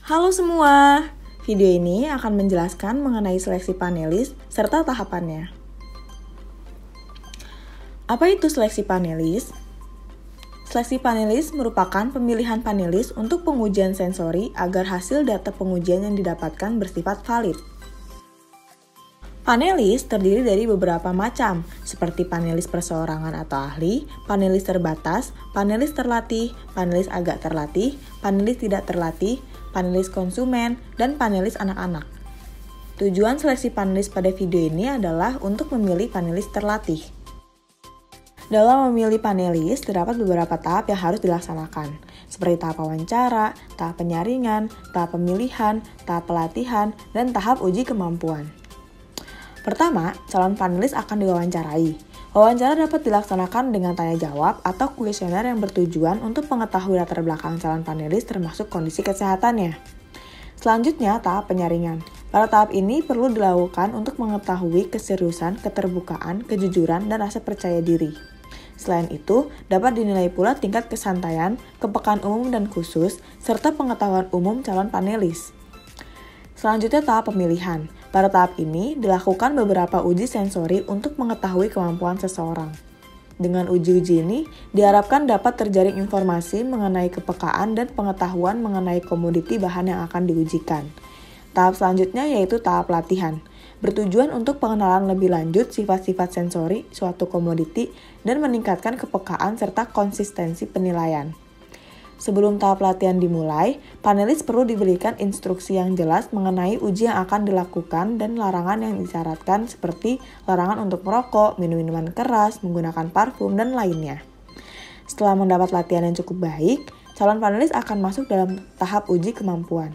Halo semua, video ini akan menjelaskan mengenai seleksi panelis serta tahapannya. Apa itu seleksi panelis? Seleksi panelis merupakan pemilihan panelis untuk pengujian sensori agar hasil data pengujian yang didapatkan bersifat valid. Panelis terdiri dari beberapa macam, seperti panelis perseorangan atau ahli, panelis terbatas, panelis terlatih, panelis agak terlatih, panelis tidak terlatih, panelis konsumen, dan panelis anak-anak. Tujuan seleksi panelis pada video ini adalah untuk memilih panelis terlatih. Dalam memilih panelis, terdapat beberapa tahap yang harus dilaksanakan, seperti tahap wawancara, tahap penyaringan, tahap pemilihan, tahap pelatihan, dan tahap uji kemampuan. Pertama, calon panelis akan diwawancarai. Wawancara dapat dilaksanakan dengan tanya jawab atau kuesioner yang bertujuan untuk mengetahui latar belakang calon panelis termasuk kondisi kesehatannya. Selanjutnya, tahap penyaringan. Pada tahap ini perlu dilakukan untuk mengetahui keseriusan, keterbukaan, kejujuran, dan rasa percaya diri. Selain itu, dapat dinilai pula tingkat kesantaian, kepekaan umum dan khusus, serta pengetahuan umum calon panelis. Selanjutnya, tahap pemilihan. Pada tahap ini, dilakukan beberapa uji sensori untuk mengetahui kemampuan seseorang. Dengan uji-uji ini, diharapkan dapat terjaring informasi mengenai kepekaan dan pengetahuan mengenai komoditi bahan yang akan diujikan. Tahap selanjutnya yaitu tahap latihan, bertujuan untuk pengenalan lebih lanjut sifat-sifat sensori suatu komoditi dan meningkatkan kepekaan serta konsistensi penilaian. Sebelum tahap latihan dimulai, panelis perlu diberikan instruksi yang jelas mengenai uji yang akan dilakukan dan larangan yang disyaratkan seperti larangan untuk merokok, minum minuman keras, menggunakan parfum, dan lainnya. Setelah mendapat latihan yang cukup baik, calon panelis akan masuk dalam tahap uji kemampuan.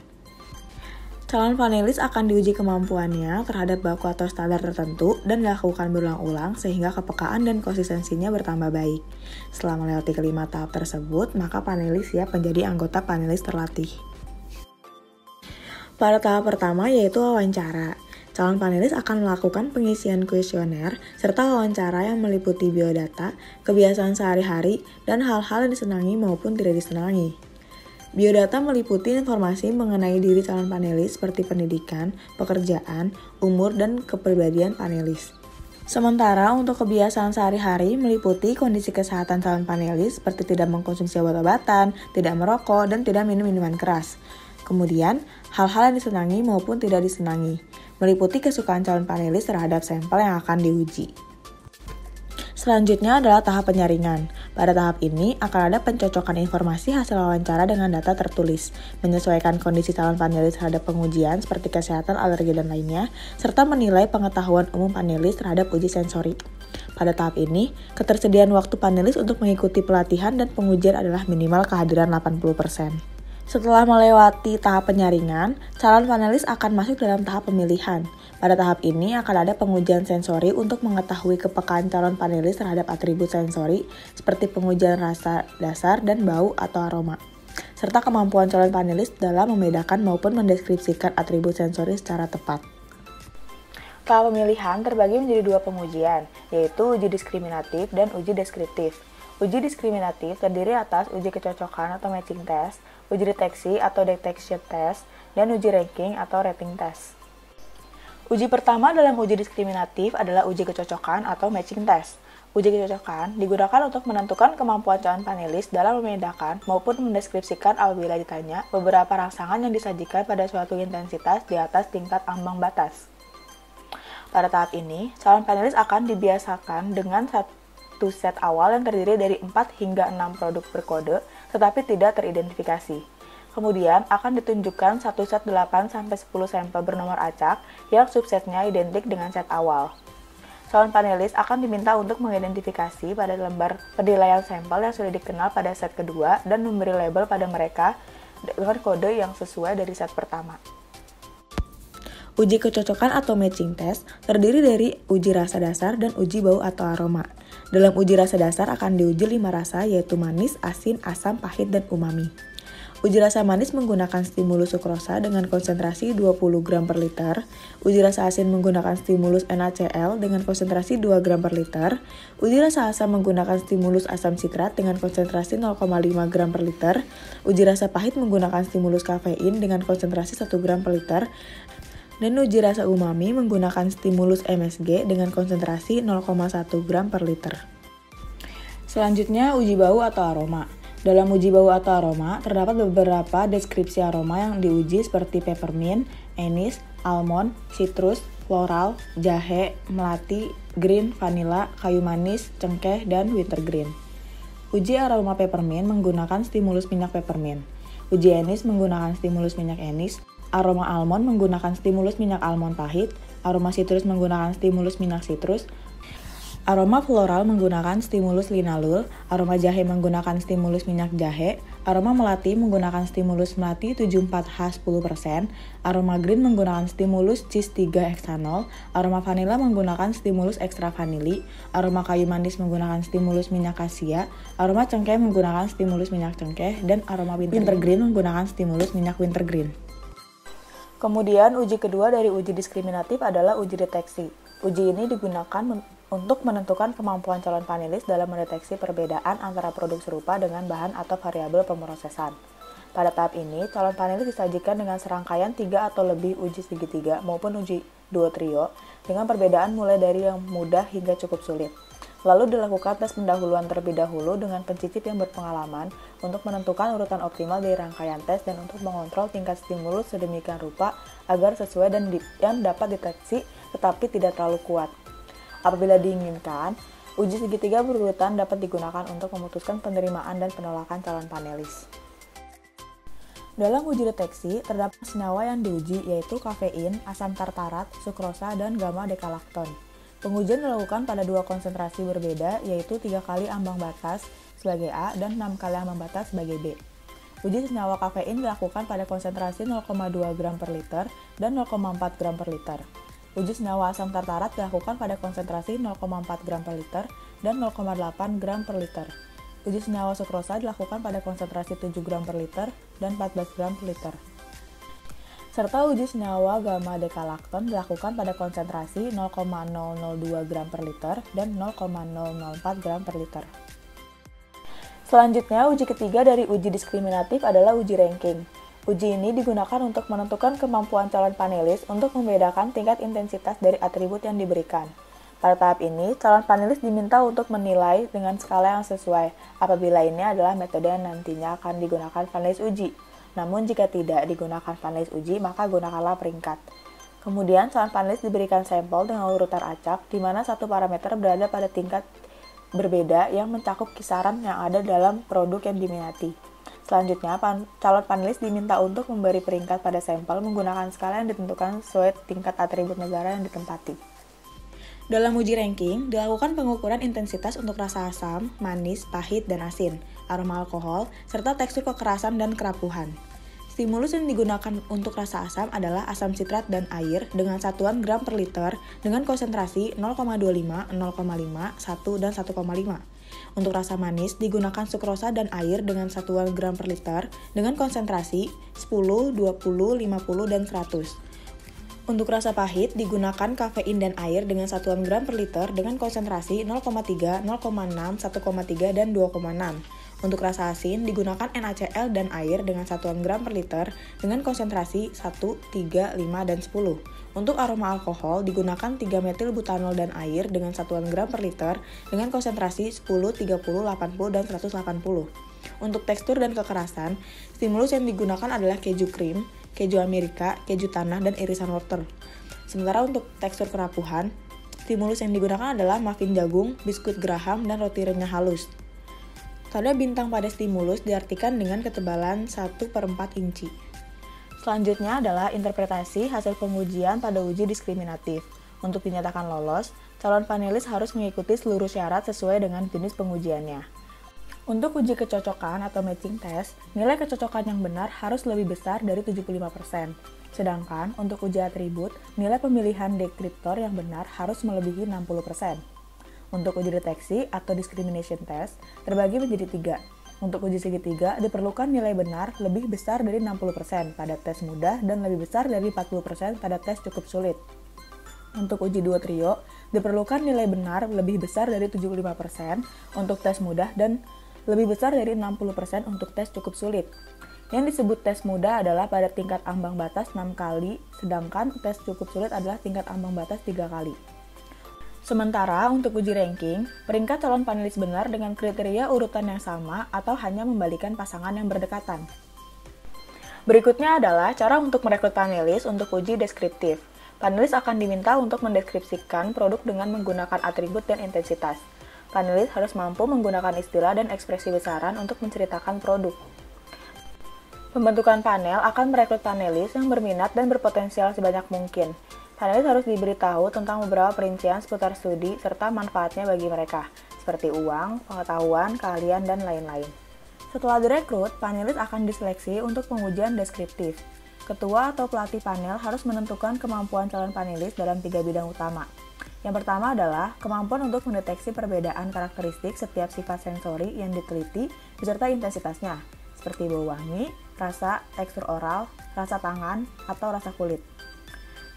Calon panelis akan diuji kemampuannya terhadap baku atau standar tertentu dan dilakukan berulang-ulang sehingga kepekaan dan konsistensinya bertambah baik. Setelah melewati kelima tahap tersebut, maka panelis siap menjadi anggota panelis terlatih. Pada tahap pertama yaitu wawancara. Calon panelis akan melakukan pengisian kuesioner serta wawancara yang meliputi biodata, kebiasaan sehari-hari, dan hal-hal yang disenangi maupun tidak disenangi. Biodata meliputi informasi mengenai diri calon panelis seperti pendidikan, pekerjaan, umur, dan kepribadian panelis. Sementara untuk kebiasaan sehari-hari meliputi kondisi kesehatan calon panelis seperti tidak mengkonsumsi obat-obatan, tidak merokok, dan tidak minum minuman keras. Kemudian, hal-hal yang disenangi maupun tidak disenangi, meliputi kesukaan calon panelis terhadap sampel yang akan diuji. Selanjutnya adalah tahap penyaringan. Pada tahap ini akan ada pencocokan informasi hasil wawancara dengan data tertulis, menyesuaikan kondisi calon panelis terhadap pengujian seperti kesehatan, alergi, dan lainnya, serta menilai pengetahuan umum panelis terhadap uji sensori. Pada tahap ini, ketersediaan waktu panelis untuk mengikuti pelatihan dan pengujian adalah minimal kehadiran 80%. Setelah melewati tahap penyaringan, calon panelis akan masuk dalam tahap pemilihan. Pada tahap ini akan ada pengujian sensori untuk mengetahui kepekaan calon panelis terhadap atribut sensori seperti pengujian rasa dasar dan bau atau aroma, serta kemampuan calon panelis dalam membedakan maupun mendeskripsikan atribut sensori secara tepat. Tahap pemilihan terbagi menjadi dua pengujian, yaitu uji diskriminatif dan uji deskriptif. Uji diskriminatif terdiri atas uji kecocokan atau matching test, uji deteksi atau detection test, dan uji ranking atau rating test. Uji pertama dalam uji diskriminatif adalah uji kecocokan atau matching test. Uji kecocokan digunakan untuk menentukan kemampuan calon panelis dalam membedakan maupun mendeskripsikan apabila ditanya beberapa rangsangan yang disajikan pada suatu intensitas di atas tingkat ambang batas. Pada tahap ini, calon panelis akan dibiasakan dengan satu set awal yang terdiri dari 4 hingga 6 produk berkode, tetapi tidak teridentifikasi. Kemudian akan ditunjukkan satu set 8-10 sampel bernomor acak yang subsetnya identik dengan set awal. Calon panelis akan diminta untuk mengidentifikasi pada lembar penilaian sampel yang sudah dikenal pada set kedua dan memberi label pada mereka dengan kode yang sesuai dari set pertama. Uji kecocokan atau matching test terdiri dari uji rasa dasar dan uji bau atau aroma. Dalam uji rasa dasar akan diuji 5 rasa yaitu manis, asin, asam, pahit, dan umami. Uji rasa manis menggunakan stimulus sukrosa dengan konsentrasi 20 gram per liter. Uji rasa asin menggunakan stimulus NaCl dengan konsentrasi 2 gram per liter. Uji rasa asam menggunakan stimulus asam sitrat dengan konsentrasi 0,5 gram per liter. Uji rasa pahit menggunakan stimulus kafein dengan konsentrasi 1 gram per liter. Dan uji rasa umami menggunakan stimulus MSG dengan konsentrasi 0,1 gram per liter. Selanjutnya, uji bau atau aroma. Dalam uji bau atau aroma, terdapat beberapa deskripsi aroma yang diuji seperti peppermint, anis, almond, citrus, floral, jahe, melati, green, vanila, kayu manis, cengkeh, dan wintergreen. Uji aroma peppermint menggunakan stimulus minyak peppermint. Uji anis menggunakan stimulus minyak anis. Aroma almond menggunakan stimulus minyak almond pahit. Aroma citrus menggunakan stimulus minyak citrus. Aroma floral menggunakan stimulus linalol, aroma jahe menggunakan stimulus minyak jahe, aroma melati menggunakan stimulus melati 74H10%, aroma green menggunakan stimulus cis-3-heksanol, aroma vanila menggunakan stimulus ekstra vanili, aroma kayu manis menggunakan stimulus minyak kasia, aroma cengkeh menggunakan stimulus minyak cengkeh, dan aroma wintergreen menggunakan stimulus minyak wintergreen. Kemudian uji kedua dari uji diskriminatif adalah uji deteksi. Uji ini digunakan untuk menentukan kemampuan calon panelis dalam mendeteksi perbedaan antara produk serupa dengan bahan atau variabel pemrosesan. Pada tahap ini, calon panelis disajikan dengan serangkaian 3 atau lebih uji segitiga maupun uji duo trio dengan perbedaan mulai dari yang mudah hingga cukup sulit. Lalu dilakukan tes pendahuluan terlebih dahulu dengan pencicip yang berpengalaman untuk menentukan urutan optimal dari rangkaian tes dan untuk mengontrol tingkat stimulus sedemikian rupa agar sesuai dan yang dapat deteksi tetapi tidak terlalu kuat. Apabila diinginkan, uji segitiga berurutan dapat digunakan untuk memutuskan penerimaan dan penolakan calon panelis. Dalam uji deteksi, terdapat senyawa yang diuji yaitu kafein, asam tartarat, sukrosa, dan gamma dekalakton. Pengujian dilakukan pada 2 konsentrasi berbeda yaitu 3 kali ambang batas sebagai A dan 6 kali ambang batas sebagai B. Uji senyawa kafein dilakukan pada konsentrasi 0,2 gram per liter dan 0,4 gram per liter. Uji senyawa asam tartarat dilakukan pada konsentrasi 0,4 gram per liter dan 0,8 gram per liter. Uji senyawa sukrosa dilakukan pada konsentrasi 7 gram per liter dan 14 gram per liter. Serta uji senyawa gamma dekalakton dilakukan pada konsentrasi 0,002 gram per liter dan 0,004 gram per liter. Selanjutnya, uji ketiga dari uji diskriminatif adalah uji ranking. Uji ini digunakan untuk menentukan kemampuan calon panelis untuk membedakan tingkat intensitas dari atribut yang diberikan. Pada tahap ini, calon panelis diminta untuk menilai dengan skala yang sesuai apabila ini adalah metode yang nantinya akan digunakan panelis uji. Namun jika tidak digunakan panelis uji, maka gunakanlah peringkat. Kemudian, calon panelis diberikan sampel dengan urutan acak di mana satu parameter berada pada tingkat berbeda yang mencakup kisaran yang ada dalam produk yang diminati. Selanjutnya, calon panelis diminta untuk memberi peringkat pada sampel menggunakan skala yang ditentukan sesuai tingkat atribut negara yang ditempati. Dalam uji ranking, dilakukan pengukuran intensitas untuk rasa asam, manis, pahit, dan asin, aroma alkohol, serta tekstur kekerasan dan kerapuhan. Stimulus yang digunakan untuk rasa asam adalah asam sitrat dan air dengan satuan gram per liter dengan konsentrasi 0,25, 0,5, 1, dan 1,5. Untuk rasa manis, digunakan sukrosa dan air dengan satuan gram per liter dengan konsentrasi 10, 20, 50, dan 100. Untuk rasa pahit, digunakan kafein dan air dengan satuan gram per liter dengan konsentrasi 0,3, 0,6, 1,3, dan 2,6. Untuk rasa asin, digunakan NaCl dan air dengan satuan gram per liter dengan konsentrasi 1, 3, 5, dan 10. Untuk aroma alkohol, digunakan 3-metil-butanol dan air dengan satuan gram per liter dengan konsentrasi 10, 30, 80, dan 180. Untuk tekstur dan kekerasan, stimulus yang digunakan adalah keju krim, keju Amerika, keju tanah, dan irisan wortel. Sementara untuk tekstur kerapuhan, stimulus yang digunakan adalah muffin jagung, biskuit Graham, dan roti renyah halus. Tanda bintang pada stimulus diartikan dengan ketebalan 1/4 inci. Selanjutnya adalah interpretasi hasil pengujian pada uji diskriminatif. Untuk dinyatakan lolos, calon panelis harus mengikuti seluruh syarat sesuai dengan jenis pengujiannya. Untuk uji kecocokan atau matching test, nilai kecocokan yang benar harus lebih besar dari 75%. Sedangkan untuk uji atribut, nilai pemilihan deskriptor yang benar harus melebihi 60%. Untuk uji deteksi atau discrimination test terbagi menjadi 3. Untuk uji segitiga, diperlukan nilai benar lebih besar dari 60% pada tes mudah dan lebih besar dari 40% pada tes cukup sulit. Untuk uji dua trio, diperlukan nilai benar lebih besar dari 75% untuk tes mudah dan lebih besar dari 60% untuk tes cukup sulit. Yang disebut tes mudah adalah pada tingkat ambang batas 6 kali, sedangkan tes cukup sulit adalah tingkat ambang batas 3 kali. Sementara untuk uji ranking, peringkat calon panelis benar dengan kriteria urutan yang sama atau hanya membalikan pasangan yang berdekatan. Berikutnya adalah cara untuk merekrut panelis untuk uji deskriptif. Panelis akan diminta untuk mendeskripsikan produk dengan menggunakan atribut dan intensitas. Panelis harus mampu menggunakan istilah dan ekspresi besaran untuk menceritakan produk. Pembentukan panel akan merekrut panelis yang berminat dan berpotensial sebanyak mungkin. Panelis harus diberitahu tentang beberapa perincian seputar studi serta manfaatnya bagi mereka, seperti uang, pengetahuan, keahlian, dan lain-lain. Setelah direkrut, panelis akan diseleksi untuk pengujian deskriptif. Ketua atau pelatih panel harus menentukan kemampuan calon panelis dalam 3 bidang utama. Yang pertama adalah kemampuan untuk mendeteksi perbedaan karakteristik setiap sifat sensori yang diteliti beserta intensitasnya, seperti bau wangi, rasa, tekstur oral, rasa tangan, atau rasa kulit.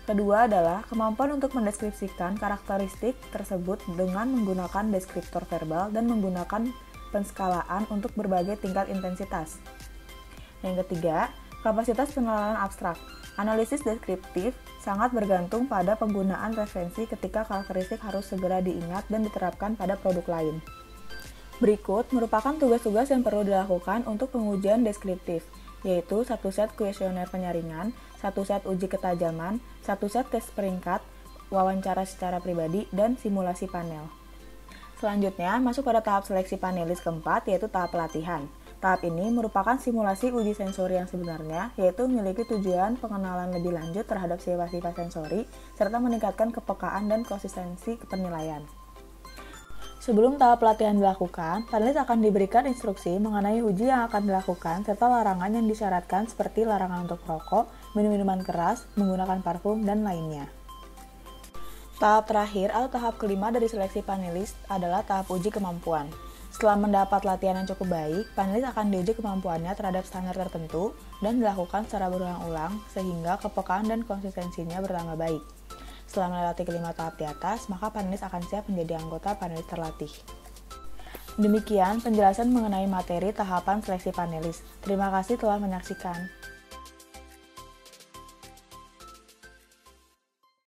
Kedua adalah kemampuan untuk mendeskripsikan karakteristik tersebut dengan menggunakan deskriptor verbal dan menggunakan penskalaan untuk berbagai tingkat intensitas. Yang ketiga, kapasitas pengenalan abstrak. Analisis deskriptif sangat bergantung pada penggunaan referensi ketika karakteristik harus segera diingat dan diterapkan pada produk lain. Berikut merupakan tugas-tugas yang perlu dilakukan untuk pengujian deskriptif, yaitu 1 set kuesioner penyaringan, 1 set uji ketajaman, 1 set tes peringkat, wawancara secara pribadi, dan simulasi panel. Selanjutnya, masuk pada tahap seleksi panelis keempat, yaitu tahap pelatihan. Tahap ini merupakan simulasi uji sensori yang sebenarnya, yaitu memiliki tujuan pengenalan lebih lanjut terhadap sifat-sifat sensori, serta meningkatkan kepekaan dan konsistensi penilaian. Sebelum tahap pelatihan dilakukan, panelis akan diberikan instruksi mengenai uji yang akan dilakukan serta larangan yang disyaratkan seperti larangan untuk merokok, minum minuman keras, menggunakan parfum, dan lainnya. Tahap terakhir atau tahap kelima dari seleksi panelis adalah tahap uji kemampuan. Setelah mendapat latihan yang cukup baik, panelis akan diuji kemampuannya terhadap standar tertentu dan dilakukan secara berulang-ulang sehingga kepekaan dan konsistensinya bertambah baik. Setelah melewati kelima tahap di atas, maka panelis akan siap menjadi anggota panelis terlatih. Demikian penjelasan mengenai materi tahapan seleksi panelis. Terima kasih telah menyaksikan.